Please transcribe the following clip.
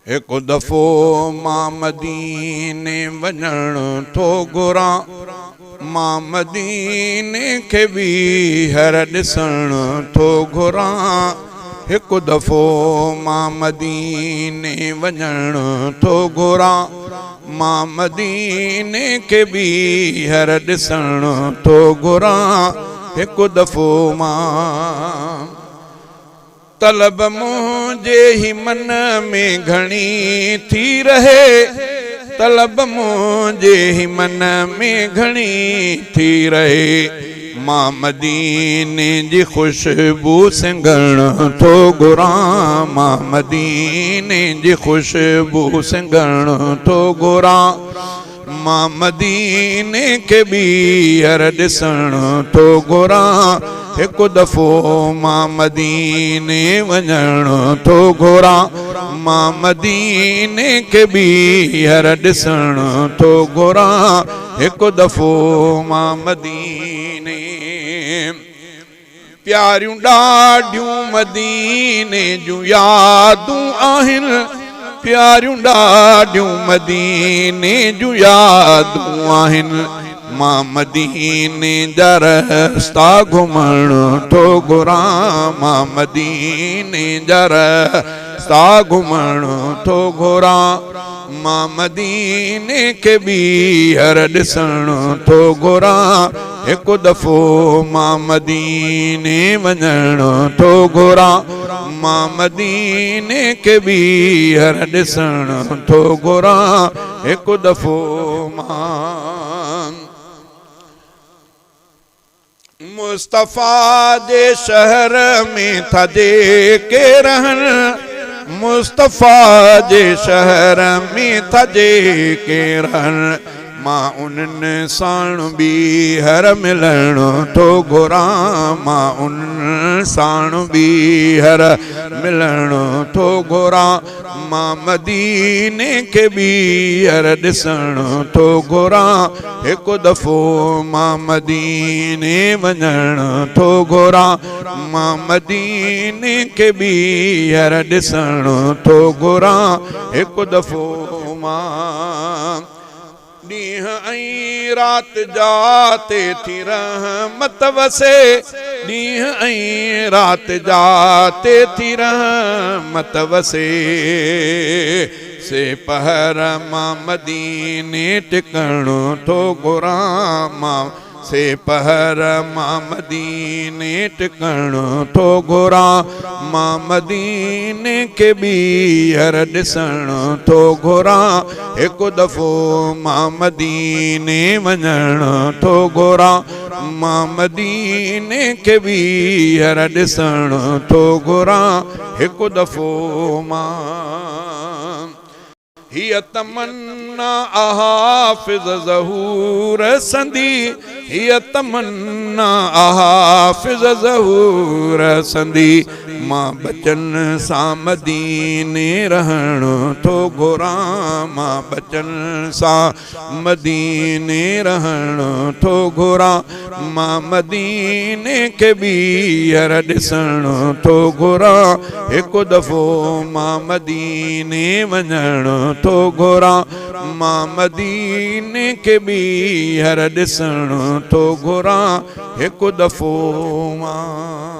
एक दफ़ो मां मदीने वञण थो घुरां, मां मदीने खे ॿीहर ॾिसण थो घुरां। एक दफ़ो मां मदीने वञण थो घुरां, मां मदीने खे ॿीहर ॾिसण थो घुरां। एक दफ़ो मां तलब मुझे ही मन में घणी थी रहे, तलब मुझे ही मन में घणी थी रहे। मां मदीने जी खुशबू सिंघण थो घुरां, मां मदीने जी खुशबू सिंघण थो घुरां। मां मदीने के ॿीहर ॾिसण थो घुरां। एक दफ़ो मां मदीने वञण थो घुरां, मां मदीने के ॿीहर ॾिसण थो घुरां। एक दफ़ो मां मदीने प्यारियूं ॾाढियूं मदीने जूं यादूं आहिनि, प्यारियूं ॾाढियूं मदीने जूं यादूं आहिनि। मां मदीने जा रस्ता घुमण थो घुरां, मां मदीने जा रस्ता घुमण थो घुरां। मां मदीने के ॿीहर ॾिसण थो घुरां। एक दफ़ो मां मदीने वञण थो घुरां, मां मदीने के ॿीहर ॾिसण थो घुरां। एक दफ़ो मां मुस्तफ़ा जे शहर में था जेके रहनि, मुस्तफ़ा जे शहर में था जेके रहनि। मां उन्हनि साण ॿीहर मिलण थो घुरां, मां उन्हनि साण ॿीहर मिलण थो घुरां। मां मदीने के ॿीहर ॾिसण थो घुरां। एक दफ़ो मां मदीने वञण थो घुरां, मां मदीने के ॿीहर ॾिसण थो घुरां। एक दफ़ो मां ॾींहं ऐं राति जाते थी रहमत वसे, ॾींहं ऐं राति जाते थी रहमत वसे। से पहर मां मदीने टिकण थो घुरां, मां से पहर मां मदीने टिकण थो घुरां। मां मदीने के ॿीहर ॾिसण थो घुरां। एक दफ़ो मां मदीने वञण थो घुरां, मां मदीने के ॿीहर ॾिसण थो घुरां। एक दफ़ो मां हिय तमन्ना हाफ़िज़ ज़हूर संदी, हिय तमन्ना हाफ़िज़ ज़हूर संदी। मां बचन सां मदीने रहण थो घुरां, मां बचन सां मदीने रहण थो घुरां। मां मदीने के ॿीहर ॾिसण थो घुरां। एक दफ़ो मां मदीने वञण थो घुरां, मां मदीने के ॿीहर ॾिसण थो घुरां। एक दफ़ो मां